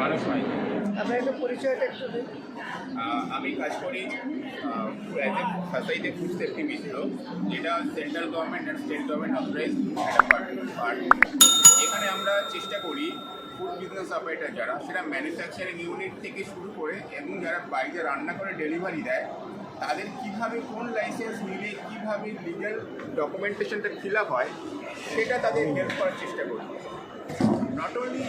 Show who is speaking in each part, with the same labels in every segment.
Speaker 1: মানুষ হয়।
Speaker 2: আপনার একটু পরিচয়টা একটু দিন।
Speaker 1: আমি কাজ করি অ্যাজ এ ফাসাইতে ফুড সেফটি মিত্র, যেটা central government and state government authorise একটা পার্ট। এখানে আমরা চেষ্টা করি ফুড বিজনেস অপারেটার যারা, সেটা ম্যানুফ্যাকচারিং ইউনিট থেকে শুরু করে এবং যারা বাড়িতে রান্না করে ডেলিভারি দেয়, তাদের কীভাবে কোন লাইসেন্স নিলে কীভাবে লিগ্যাল ডকুমেন্টেশনটা ফিল আপ হয়, সেটা তাদের হেল্প করার চেষ্টা করি। নট অনলি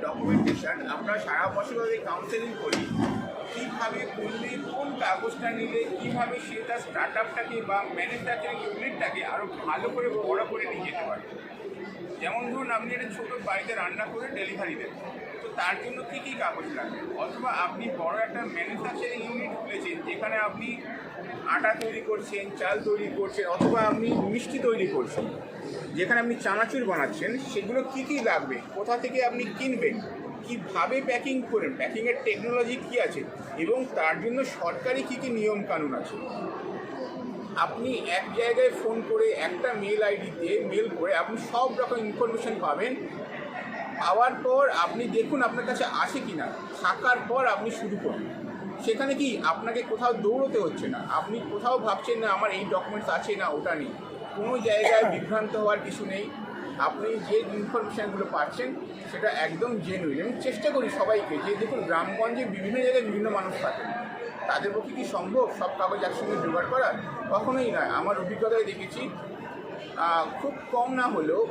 Speaker 1: ডকুমেন্টেশন, আমরা সারা বছর ধরে কাউন্সেলিং করি কীভাবে করলে কোন কাগজটা নিলে কীভাবে সে তার স্টার্ট আপটাকে বা ম্যানুফ্যাকচারিং ইউনিটটাকে আরও ভালো করে বড় করে নিয়ে যেতে পারে। যেমন ধরুন আপনি একটা ছোটো বাড়িতে রান্না করে ডেলিভারি দেন, তো তার জন্য কী কী কাগজ লাগবে, অথবা আপনি বড় একটা ম্যানুফ্যাকচারিং ইউনিট খুলেছেন যেখানে আপনি আটা তৈরি করছেন, চাল তৈরি করছেন, অথবা আপনি মিষ্টি তৈরি করছেন, যেখানে আপনি চানাচুর বানাচ্ছেন, সেগুলো কী কী লাগবে, কোথা থেকে আপনি কিনবেন, কীভাবে প্যাকিং করেন, প্যাকিংয়ের টেকনোলজি কী আছে, এবং তার জন্য সরকারি কী কী নিয়মকানুন আছে। আপনি এক জায়গায় ফোন করে একটা মেল আইডিতে মেল করে আপনি সব রকম ইনফরমেশান পাবেন। পাওয়ার পর আপনি দেখুন আপনার কাছে আসে কি না, থাকার পর আপনি শুরু করুন। সেখানে কি আপনাকে কোথাও দৌড়তে হচ্ছে না, আপনি কোথাও ভাবছেন না আমার এই ডকুমেন্টস আছে না ওটা নেই, কোনো জায়গায় বিভ্রান্ত হওয়ার কিছু নেই। আপনি যে ইনফরমেশানগুলো পাচ্ছেন সেটা একদম জেনুইন। এবং চেষ্টা করি সবাইকে, যে দেখুন গ্রামগঞ্জে বিভিন্ন জায়গায় বিভিন্ন মানুষ থাকেন, তাদের পক্ষে কি সম্ভব সব কাগজ একসঙ্গে জোগাড় করা? কখনোই নয়। আমার অভিজ্ঞতায় দেখেছি খুব কম না হলেও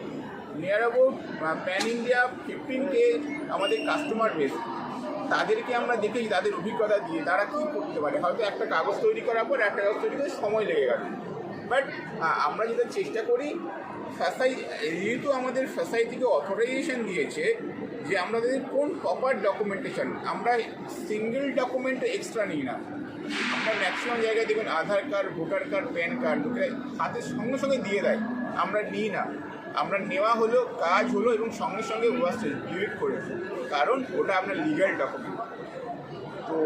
Speaker 1: near about pan India 15K আমাদের কাস্টমার বেস, তাদেরকে আমরা দেখেছি তাদের অভিজ্ঞতা দিয়ে তারা কী করতে পারে। হয়তো একটা কাগজ তৈরি করার পর একটা কাগজ তৈরি করে সময় লেগে গেল, বাট আমরা যেটা চেষ্টা করি, যেহেতু আমাদের ফ্যাসাই থেকে অথরাইজেশন দিয়েছে যে আমাদের কোন প্রপার ডকুমেন্টেশন, আমরা সিঙ্গেল ডকুমেন্ট এক্সট্রা নিই না। আমরা ম্যাক্সিমাম জায়গায় দেখবেন Aadhaar card, voter card, PAN card দুটো হাতের সঙ্গে সঙ্গে দিয়ে দেয়, আমরা নিই না। আমরা নেওয়া হলো, কাজ হলো এবং সঙ্গে সঙ্গে ওয়াশ ডিলিট করে, কারণ ওটা আপনার লিগ্যাল ডকুমেন্ট। তো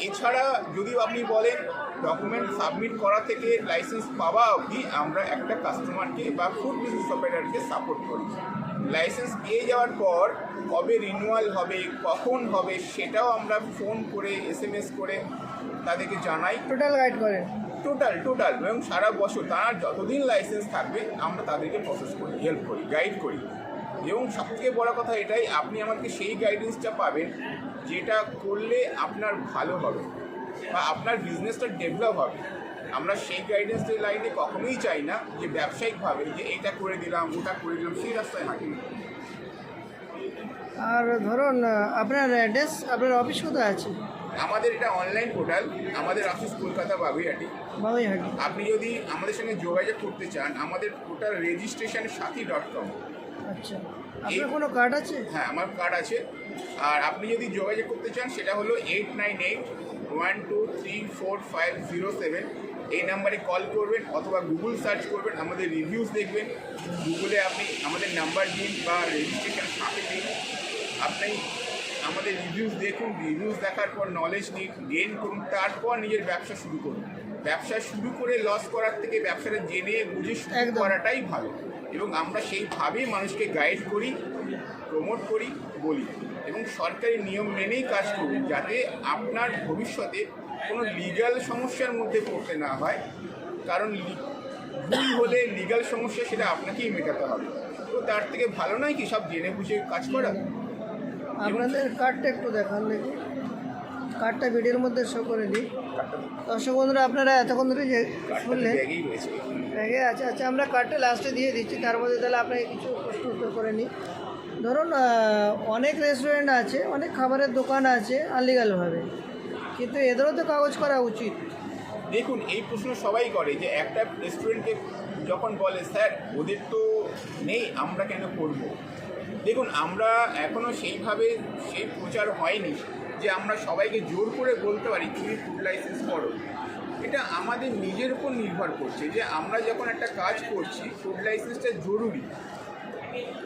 Speaker 1: এছাড়া যদি আপনি বলেন ডকুমেন্ট সাবমিট করা থেকে লাইসেন্স পাওয়া অবধি আমরা একটা কাস্টমারকে বা ফুড বিজনেস অপারেটরকে সাপোর্ট করি। লাইসেন্স পেয়ে যাওয়ার পর কবে রিনিউয়াল হবে, কখন হবে, সেটাও আমরা ফোন করে SMS করে তাদেরকে জানাই।
Speaker 2: টোটাল গাইড করেন?
Speaker 1: টোটাল এবং সারা বছর তারা যতদিন লাইসেন্স থাকবে আমরা তাদেরকে প্রসেস করি, হেল্প করি, গাইড করি। এবং সবথেকে বড় কথা এটাই, আপনি আমাকে সেই গাইডেন্সটা পাবেন যেটা করলে আপনার ভালো হবে বা আপনার বিজনেসটা ডেভেলপ হবে। আমরা সেই গাইডেন্সের লাইনে কখনোই চাই না যে ব্যবসায়িকভাবে যে এটা করে দিলাম ওটা করে দিলাম, সেই রাস্তায় হাঁটি না।
Speaker 2: আর ধরুন আপনার অ্যাড্রেস, আপনার অফিস কোথায় আছে?
Speaker 1: আমাদের এটা অনলাইন পোর্টাল, আমাদের অফিস কলকাতা বাগুইহাটি। আপনি যদি আমাদের সঙ্গে যোগাযোগ করতে চান, আমাদের পোর্টাল রেজিস্ট্রেশন সাথী.com।
Speaker 2: আচ্ছা, আপনার কোনো কার্ড আছে?
Speaker 1: হ্যাঁ, আমার কার্ড আছে। আর আপনি যদি যোগাযোগ করতে চান সেটা হলো 8981234507। এই নাম্বারে কল করবেন অথবা গুগল সার্চ করবেন, আমাদের রিভিউজ দেখবেন। গুগলে আপনি আমাদের নাম্বার দিন বা রেজিস্ট্রেশন সাথে দিন, আপনি আমাদের রিভিউজ দেখুন, রিভিউজ দেখার পর নলেজ নিন, গেইন করুন, তারপর নিজের ব্যবসা শুরু করুন। ব্যবসা শুরু করে লস করার থেকে ব্যবসাটা জেনে বুঝে শুরু করাটাই ভালো। এবং আমরা সেইভাবেই মানুষকে গাইড করি, প্রমোট করি, বলি এবং সরকারি নিয়ম মেনেই কাজ করি, যাতে আপনার ভবিষ্যতে কোনো লিগ্যাল সমস্যার মধ্যে পড়তে না হয়। কারণ ভুল হলে লিগ্যাল সমস্যা সেটা আপনাকেই মেটাতে হবে। তো তার থেকে ভালো নয় কি সব জেনে বুঝে কাজ করা।
Speaker 2: আপনাদের কার্ডটা একটু দেখান দেখি, কার্ডটা ভিডিওর মধ্যে শো করে দিই। দর্শক বন্ধুরা, আপনারা এতক্ষণ ধরে যে শুনলেন ব্যাগে আছে। আচ্ছা, আমরা কার্ডটা লাস্টে দিয়ে দিচ্ছি, তার মধ্যে তাহলে আপনাকে কিছু প্রশ্ন উত্তর করে নিই। ধরুন অনেক রেস্টুরেন্ট আছে, অনেক খাবারের দোকান আছে আনলিগালভাবে, কিন্তু এদেরও তো কাগজ করা উচিত।
Speaker 1: দেখুন, এই প্রশ্ন সবাই করে যে একটা রেস্টুরেন্টকে যখন বলে স্যার ওদের তো নেই, আমরা কেন করব। দেখুন, আমরা এখনও সেইভাবে সেই প্রচার হয়নি যে আমরা সবাইকে জোর করে বলতে পারি তুমি ফুড লাইসেন্স করো। এটা আমাদের নিজের উপর নির্ভর করছে যে আমরা যখন একটা কাজ করছি, ফুড লাইসেন্সটা জরুরি।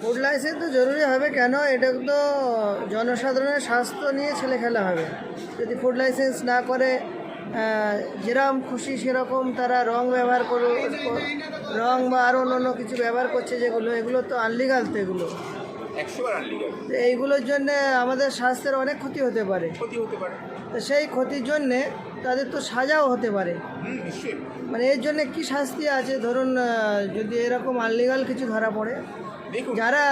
Speaker 2: ফুড লাইসেন্স তো জরুরি হবে কেন, এটা তো জনসাধারণের স্বাস্থ্য নিয়ে ছেলে খেলা হবে। যদি ফুড লাইসেন্স না করে যেরকম খুশি সেরকম তারা রং ব্যবহার রং বা আরও অন্য কিছু ব্যবহার করছে, যেগুলো এগুলো তো আনলিগাল। তো এগুলো
Speaker 1: 100 বার আনলিগাল।
Speaker 2: তো এইগুলোর জন্য আমাদের স্বাস্থ্যের অনেক ক্ষতি হতে পারে।
Speaker 1: ক্ষতি হতে পারে।
Speaker 2: তো সেই ক্ষতির জন্যে তাদের তো সাজাও হতে পারে।
Speaker 1: নিশ্চয়ই।
Speaker 2: মানে এর জন্য কি শাস্তি আছে? ধরুন যদি এরকম আনলিগাল কিছু ধরা পড়ে,
Speaker 1: দেখুন
Speaker 2: যারা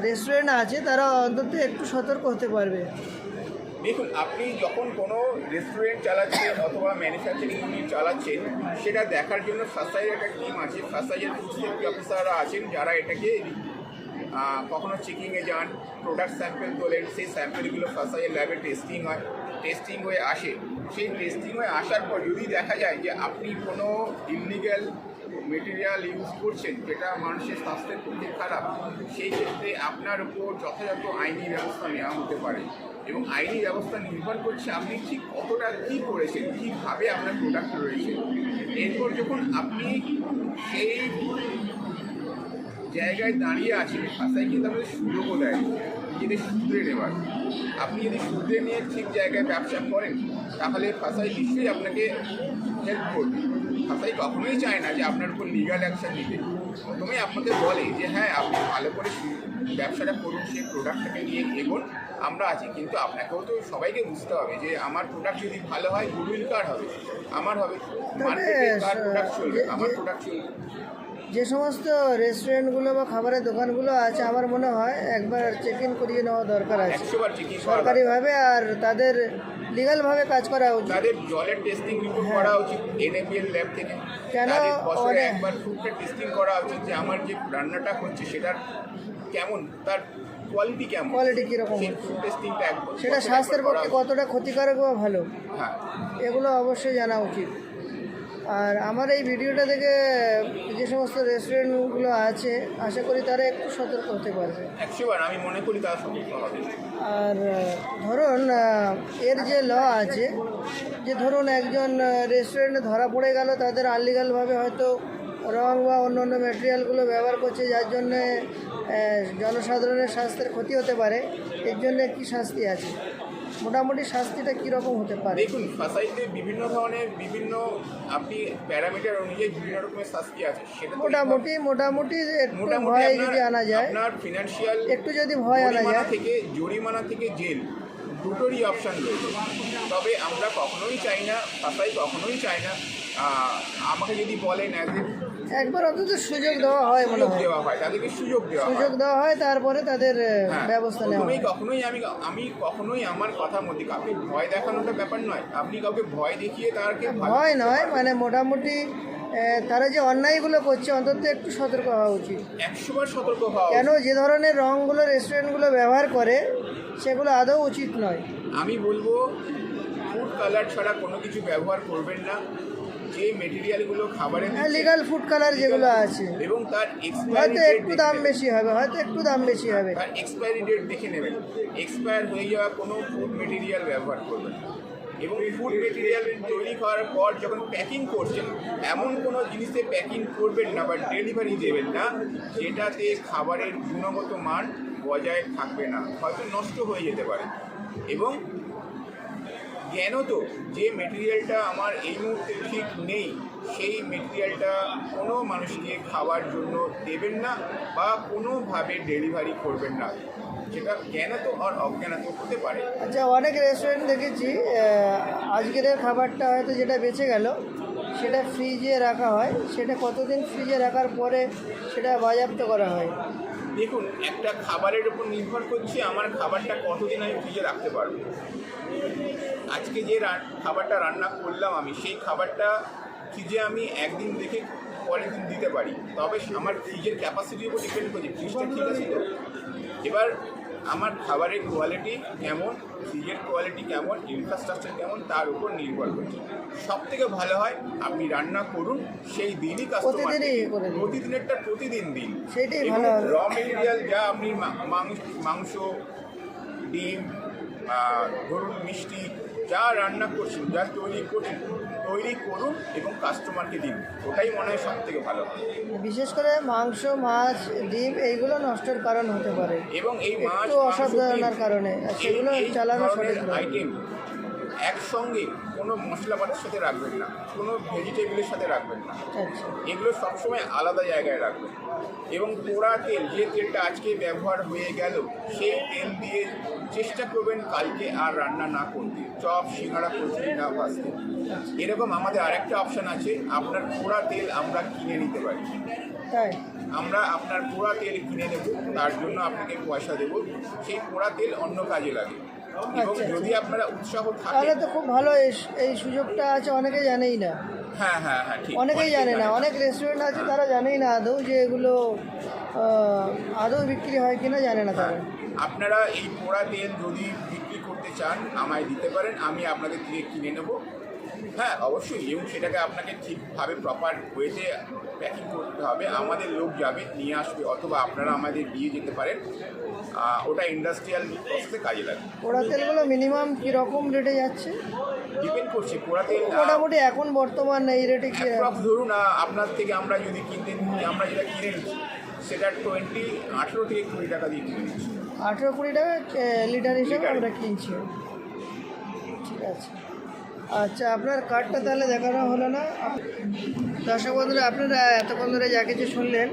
Speaker 2: রেস্টুরেন্ট আছে তারা অন্তত একটু সতর্ক হতে পারবে।
Speaker 1: দেখুন, আপনি যখন কোনো রেস্টুরেন্ট চালাচ্ছেন অথবা ম্যানুফ্যাকচারিং ইউনিট চালাচ্ছেন, সেটা দেখার জন্য ফাস্টাইয়ের একটা টিম আছে, ফাস্টাইয়ের ফুড সেফটি অফিসাররা আছেন, যারা এটাকে কখনো চেকিংয়ে যান, প্রোডাক্ট স্যাম্পেল তোলেন, সেই স্যাম্পেলগুলো ফাস্টাইয়ের ল্যাবে টেস্টিং হয়, টেস্টিং হয়ে আসে। সেই টেস্টিং হয়ে আসার পর যদি দেখা যায় যে আপনি কোনো ইললিগ্যাল মেটেরিয়াল ইউজ করছেন যেটা মানুষের স্বাস্থ্যের পক্ষে খারাপ, সেই ক্ষেত্রে আপনার উপর যথাযথ আইনি ব্যবস্থা নেওয়া হতে পারে। এবং আইনি ব্যবস্থা নির্ভর করছে আপনি ঠিক কতটা কী করেছেন, কীভাবে আপনার প্রোডাক্ট রয়েছে। এরপর যখন আপনি সেই জায়গায় দাঁড়িয়ে আছেন, ভাষায় কিন্তু আমাদের সুযোগও দেয় নিজেদের শুধরে নেবার। আপনি যদি শুধরে নিয়ে ঠিক জায়গায় ব্যবসা করেন, তাহলে ভাষায় নিশ্চয়ই আপনাকে হেল্প করবে। ভাষায় কখনোই চায় না যে আপনার উপর লিগাল অ্যাকশন নিতে। প্রথমেই আপনাকে বলে যে হ্যাঁ, আপনি ভালো করে ব্যবসাটা করুন, সেই প্রোডাক্টটাকে নিয়ে এগোন, আমরা আছি। কিন্তু আপনাকেও তো সবাইকে বুঝতে হবে যে আমার প্রোডাক্ট যদি ভালো হয়, গুডউইল কার হবে? আমার হবে। মার্কেটে কার প্রোডাক্ট চলবে? আমার প্রোডাক্ট চলবে।
Speaker 2: যে সমস্ত রেস্টুরেন্টগুলো বা খাবারের দোকানগুলো আছে, আমার মনে হয় একবার চেক ইন করিয়ে নেওয়া দরকার আছে
Speaker 1: 100 বার চেকিং
Speaker 2: সরকারিভাবে, আর তাদের লিগালভাবে কাজ করা উচিত।
Speaker 1: তাদের জলের টেস্টিং রিপোর্ট করা উচিত NABL ল্যাব থেকে।
Speaker 2: কেন
Speaker 1: তাদের বছরে
Speaker 2: অনেক
Speaker 1: একবার ফুডটা টেস্টিং করা উচিত যে আমার যে রান্নাটা হচ্ছে সেটার কেমন, তার কোয়ালিটি কেমন,
Speaker 2: কোয়ালিটি কীরকম
Speaker 1: সেই
Speaker 2: হচ্ছে,
Speaker 1: ফুড টেস্টিংটা একবার
Speaker 2: সেটা
Speaker 1: বছরে
Speaker 2: স্বাস্থ্যের
Speaker 1: একবার
Speaker 2: পক্ষে
Speaker 1: করা উচিত।
Speaker 2: কতটা ক্ষতিকারক বা ভালো,
Speaker 1: হ্যাঁ,
Speaker 2: এগুলো অবশ্যই জানা উচিত। আর আমার এই ভিডিওটা থেকে যে সমস্ত রেস্টুরেন্টগুলো আছে, আশা করি তারা একটু সতর্ক হতে পারবে।
Speaker 1: 100 বার আমি মনে করি তারা সতর্ক হবে।
Speaker 2: আর ধরুন এর যে ল আছে, যে ধরুন একজন রেস্টুরেন্টে ধরা পড়ে গেল, তাদের আনলিগালভাবে হয়তো রং বা অন্য অন্য ম্যাটেরিয়ালগুলো ব্যবহার করছে, যার জন্যে জনসাধারণের স্বাস্থ্যের ক্ষতি হতে পারে। এর জন্যে কী শাস্তি আছে? মোটামুটি শাস্তিটা কীরকম হতে পারে?
Speaker 1: দেখুন, ফাঁসাইতে বিভিন্ন ধরনের আপনি প্যারামিটার অনুযায়ী বিভিন্ন রকমের শাস্তি আছে। সেটা তো
Speaker 2: মোটামুটি একটু ভয় যদি আনা যায়,
Speaker 1: আপনার ফিনান্সিয়াল
Speaker 2: একটু যদি ভয় আনা যায়,
Speaker 1: জরিমানা থেকে জেল দুটোরই অপশান রয়েছে। তবে আমরা কখনোই চাই না, ফাঁসাই কখনোই চাই না, আমাকে যদি বলেন
Speaker 2: একবার অন্তত সুযোগ দেওয়া হয়, মনে হয়
Speaker 1: দেওয়া হয়, তাদেরকে সুযোগ
Speaker 2: দেওয়া হয়, তারপরে তাদের ব্যবস্থা নেওয়া হয়।
Speaker 1: আমি কখনোই আমার কথার মধ্যে কাউকে ভয় দেখানোটা ব্যাপার নয়। আপনি কাউকে ভয় দেখিয়ে তাকে
Speaker 2: ভয় নয়, মানে মোটামুটি তারা যে অন্যায়গুলো করছে অন্তত একটু সতর্ক হওয়া উচিত।
Speaker 1: 100 বার সতর্ক হওয়া।
Speaker 2: কেন যে ধরনের রঙগুলো রেস্টুরেন্টগুলো ব্যবহার করে, সেগুলো আদৌ উচিত নয়।
Speaker 1: আমি বলবো ফুড কালার ছাড়া কোনো কিছু ব্যবহার করবেন না। যে মেটেরিয়ালগুলো খাবারে
Speaker 2: লিগাল ফুড কালার যেগুলো আছে,
Speaker 1: এবং তার
Speaker 2: হয়তো একটু দাম বেশি হবে,
Speaker 1: তার এক্সপায়ারি ডেট দেখে নেবেন। এক্সপায়ার হয়ে যাওয়া কোনো ফুড মেটেরিয়াল ব্যবহার করবেন। এবং ফুড মেটেরিয়াল তৈরি করার পর যখন প্যাকিং করছেন, এমন কোনো জিনিসে প্যাকিং করবেন না বা ডেলিভারি দেবেন না যেটাতে খাবারের গুণগত মান বজায় থাকবে না, হয়তো নষ্ট হয়ে যেতে পারে। এবং জ্ঞানত যে মেটেরিয়ালটা আমার এই মুহূর্তে ঠিক নেই, সেই মেটেরিয়ালটা কোনো মানুষকে খাওয়ার জন্য দেবেন না বা কোনোভাবে ডেলিভারি করবেন না, যেটা জ্ঞানত আর অজ্ঞানত হতে পারে।
Speaker 2: আচ্ছা, অনেক রেস্টুরেন্ট দেখেছি আজকের খাবারটা হয়তো যেটা বেঁচে গেল, সেটা ফ্রিজে রাখা হয়, সেটা কতদিন ফ্রিজে রাখার পরে সেটা বাজেয়াপ্ত করা হয়?
Speaker 1: দেখুন, একটা খাবারের উপর নির্ভর করছে আমার খাবারটা কতদিন আমি ফ্রিজে রাখতে পারবো। আজকে যে খাবারটা রান্না করলাম আমি, সেই খাবারটা ফ্রিজে আমি একদিন দেখে পরের দিন দিতে পারি, তবে আমার ফ্রিজের ক্যাপাসিটির উপর ডিপেন্ড করছে ফ্রিজটা ঠিক আছে তো। এবার আমার খাবারের কোয়ালিটি কেমন, ফ্রিজের কোয়ালিটি কেমন, ইনফ্রাস্ট্রাকচার কেমন, তার উপর নির্ভর করছে। সব থেকে ভালো হয় আপনি রান্না করুন, সেই দিনই প্রতিদিনেরটা প্রতিদিন দিন।
Speaker 2: সেটাই ভালো হবে।
Speaker 1: র মেটেরিয়াল যা আপনি মাংস, ডিম, ধরুন মিষ্টি, যা রান্না করছেন, যা তৈরি করুন এবং কাস্টমারকে দিন, ওটাই মনে হয় সব থেকে ভালো হবে।
Speaker 2: বিশেষ করে মাংস, মাছ, ডিম এইগুলো নষ্টের কারণ হতে পারে,
Speaker 1: এবং এই মাছ
Speaker 2: অসাবধানতার কারণে সেগুলো চালানো সঠিক নয়।
Speaker 1: আইটেম একসঙ্গে কোনো মশলাপাতির সাথে রাখবেন না, কোনো ভেজিটেবলের সাথে রাখবেন না,
Speaker 2: আচ্ছা
Speaker 1: এগুলো সবসময় আলাদা জায়গায় রাখবেন। এবং পোড়া তেল, যে তেলটা আজকে ব্যবহার হয়ে গেল, সেই তেল দিয়ে চেষ্টা করবেন কালকে আর রান্না না করতে, চপ সিঙ্গাড়া কচুরি না ভাজতে। এরকম আমাদের আরেকটা অপশান আছে, আপনার পোড়া তেল আমরা কিনে নিতে পারি।
Speaker 2: তাই
Speaker 1: আমরা আপনার পোড়া তেল কিনে নেব, তার জন্য আপনাকে পয়সা দেব, সেই পোড়া তেল অন্য কাজে লাগে। এবং
Speaker 2: আচ্ছা,
Speaker 1: যদি আপনারা উৎসাহ থাকে,
Speaker 2: তাহলে তো খুব ভালো, এই সুযোগটা আছে, অনেকে জানেই না,
Speaker 1: হ্যাঁ হ্যাঁ হ্যাঁ ঠিক,
Speaker 2: অনেকেই জানে না, অনেক রেস্টুরেন্ট আছে তারা জানেই না আদৌ যে এগুলো আদৌ বিক্রি হয় কিনা জানে না তারা।
Speaker 1: আপনারা এই পোড়া তেল যদি বিক্রি করতে চান আমায় দিতে পারেন, আমি আপনাদের থেকে কিনে নেব। হ্যাঁ অবশ্যই, এবং সেটাকে আপনাকে ঠিকভাবে প্রপার ওয়েতে প্যাকিং করতে হবে, আমাদের লোক যাবে নিয়ে আসবে, অথবা আপনারা আমাদের দিয়ে যেতে পারেন, ওটা ইন্ডাস্ট্রিয়াল প্রসেসে কাজে লাগে।
Speaker 2: পোড়া তেলগুলো মিনিমাম কীরকম রেটে যাচ্ছে?
Speaker 1: ডিপেন্ড করছে পোড়া তেল,
Speaker 2: মোটামুটি এখন বর্তমান এই রেটে কি?
Speaker 1: ধরুন আপনার থেকে আমরা যদি আমরা যেটা কিনে নিচ্ছি সেটা 18 থেকে 20 টাকা দিয়ে কিনে নিচ্ছি।
Speaker 2: 18-20 টাকা লিটার হিসেবে আমরা কিনছি। ঠিক আছে, আচ্ছা আপনার কার্ডটা তাহলে দেখানো হলো না। দর্শক বন্ধুরা, আপনারা এতক্ষণ ধরে যা কিছু শুনলেন,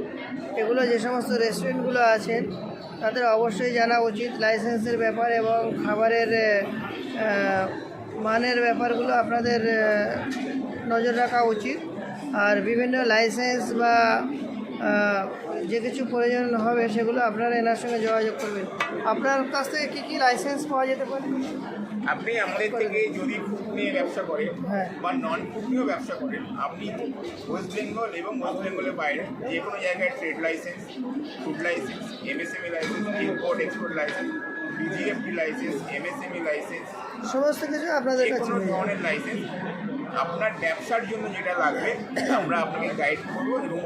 Speaker 2: এগুলো যে সমস্ত রেস্টুরেন্টগুলো আছেন তাদের অবশ্যই জানা উচিত লাইসেন্সের ব্যাপার এবং খাবারের মানের ব্যাপারগুলো আপনাদের নজর রাখা উচিত। আর বিভিন্ন লাইসেন্স বা যে কিছু প্রয়োজন হবে সেগুলো আপনারা এনার সঙ্গে যোগাযোগ করবেন। আপনার কাছ থেকে কী কী লাইসেন্স পাওয়া যেতে পারে?
Speaker 1: আপনি আমাদের থেকে যদি ফুড নিয়ে ব্যবসা করেন
Speaker 2: হ্যাঁ।
Speaker 1: বা নন ফুড নিয়েও ব্যবসা করেন, আপনি ওয়েস্ট বেঙ্গল এবং ওয়েস্ট বেঙ্গলের বাইরে যে কোনো জায়গায় trade licence, food licence, MSME licence, import export licence, DGFT licence, MSME licence,
Speaker 2: সমস্ত কিছু আপনাদের
Speaker 1: যে
Speaker 2: কাছে
Speaker 1: কোনো
Speaker 2: মিলে যাবে।
Speaker 1: ধরনের লাইসেন্স আপনার ব্যবসার জন্য যেটা লাগবে আমরা আপনাকে গাইড করবো এবং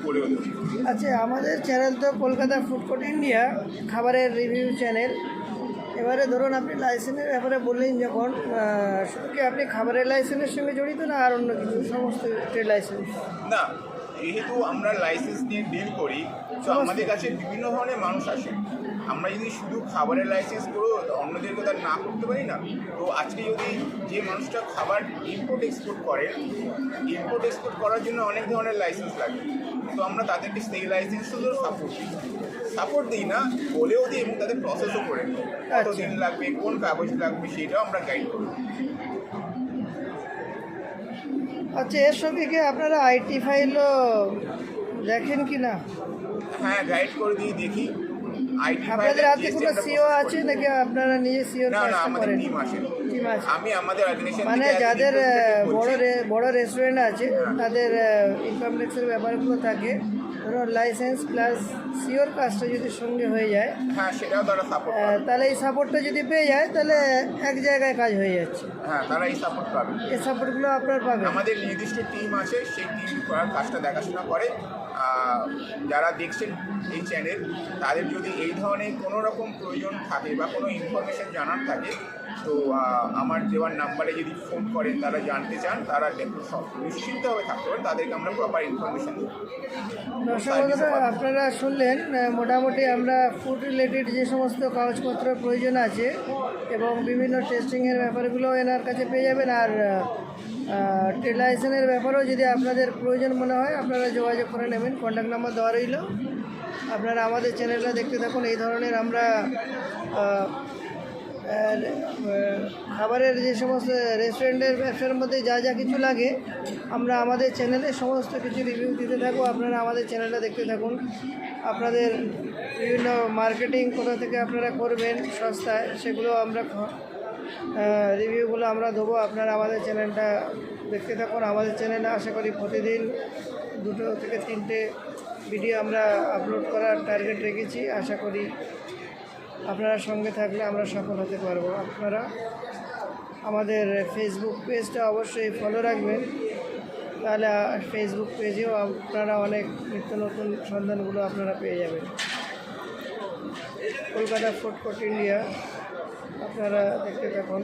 Speaker 1: বলেও দেবো।
Speaker 2: আচ্ছা, আমাদের চ্যানেল তো কলকাতা ফুড কোর্ট ইন্ডিয়া, খাবারের রিভিউ চ্যানেল। এবারে ধরুন আপনি লাইসেন্সের ব্যাপারে বললেন যখন, শুধু কি আপনি খাবারের লাইসেন্সের সঙ্গে জড়িত না আর অন্য কিছু সমস্ত ট্রেড লাইসেন্স?
Speaker 1: না, যেহেতু আমরা লাইসেন্স নিয়ে ডিল করি, তো আমাদের কাছে বিভিন্ন ধরনের মানুষ আসে। আমরা যদি শুধু খাবারের লাইসেন্স করো, অন্যদেরকে তার না করতে পারি না। তো আজকে যদি যে মানুষটা খাবার ইম্পোর্ট এক্সপোর্ট করে, ইম্পোর্ট এক্সপোর্ট করার জন্য অনেক ধরনের লাইসেন্স লাগে, তো আমরা তাদেরকে সেই লাইসেন্সগুলো সাপোর্ট দিই না, বলেও দিই এবং তাদের প্রসেসও করে নিই। কতদিন লাগবে, কোন কাগজ লাগবে, সেটাও আমরা গাইড করি।
Speaker 2: আচ্ছা, এর সঙ্গে কি আপনারা আইটি ফাইলও দেখেন কি না?
Speaker 1: হ্যাঁ, গাইড করে দিই, দেখি। আইটি
Speaker 2: আপনাদের হাতে কোনো সিও আছে নাকি আপনারা নিজে সিওর
Speaker 1: না না,
Speaker 2: কাজটা
Speaker 1: আমাদের
Speaker 2: করেন?
Speaker 1: টিম আছে।
Speaker 2: টিম আছে,
Speaker 1: আমি আমাদের অর্গানাইজেশন
Speaker 2: মানে যাদের বড় রেস্টুরেন্ট আছে তাদের ইনকাম ট্যাক্সের ব্যাপারগুলো থাকে, ধরুন লাইসেন্স প্লাস সিওর কাজটা যদি সঙ্গে হয়ে যায়,
Speaker 1: হ্যাঁ সেটাও তারা সাপোর্ট,
Speaker 2: তাহলে এই সাপোর্টটা যদি পেয়ে যায় তাহলে এক জায়গায় কাজ হয়ে যাচ্ছে।
Speaker 1: হ্যাঁ তারা এই সাপোর্ট পাবে।
Speaker 2: এই সাপোর্টগুলো আপনার পাবেন।
Speaker 1: আমাদের নির্দিষ্ট টিম আছে, সেই টিম কাজটা দেখাশোনা করে। যারা দেখছেন এই চ্যানেল, তাদের যদি এই ধরনের কোনো রকম প্রয়োজন থাকে বা কোনো ইনফরমেশান জানার থাকে, তো আমার দেওয়ার নাম্বারে যদি ফোন করেন, তারা জানতে চান, তারা নিশ্চিন্তভাবে থাকতে পারেন, তাদেরকে আমরা প্রপার ইনফরমেশান দেবো।
Speaker 2: দর্শক বন্ধুরা, আপনারা শুনলেন, মোটামুটি আমরা ফুড রিলেটেড যে সমস্ত কাগজপত্র প্রয়োজন আছে এবং বিভিন্ন টেস্টিংয়ের ব্যাপারগুলো এনার কাছে পেয়ে যাবেন। আর ট্রেড লাইসেন্সের ব্যাপারেও যদি আপনাদের প্রয়োজন মনে হয় আপনারা যোগাযোগ করে নেবেন, কন্ট্যাক্ট নাম্বার দেওয়া রইল। আপনারা আমাদের চ্যানেলটা দেখতে থাকুন। এই ধরনের আমরা খাবারের যে সমস্ত রেস্টুরেন্টের ব্যবসার মধ্যে যা যা কিছু লাগে আমরা আমাদের চ্যানেলে সমস্ত কিছু রিভিউ দিতে থাকবো। আপনারা আমাদের চ্যানেলটা দেখতে থাকুন। আপনাদের বিভিন্ন মার্কেটিং কোথা থেকে আপনারা করবেন সস্তায়, সেগুলো আমরা রিভিউগুলো আমরা দেবো। আপনারা আমাদের চ্যানেলটা দেখতে থাকুন। আমাদের চ্যানেলে আশা করি প্রতিদিন 2 থেকে 3টে ভিডিও আমরা আপলোড করার টার্গেট রেখেছি। আশা করি আপনারা সঙ্গে থাকলে আমরা সফল হতে পারবো। আপনারা আমাদের ফেসবুক পেজটা অবশ্যই ফলো রাখবেন, তাহলে ফেসবুক পেজেও আপনারা অনেক নিত্য নতুন সন্ধানগুলো আপনারা পেয়ে যাবেন। কলকাতা ফুড কোর্ট ইন্ডিয়া, আপনারা দেখতে থাকুন।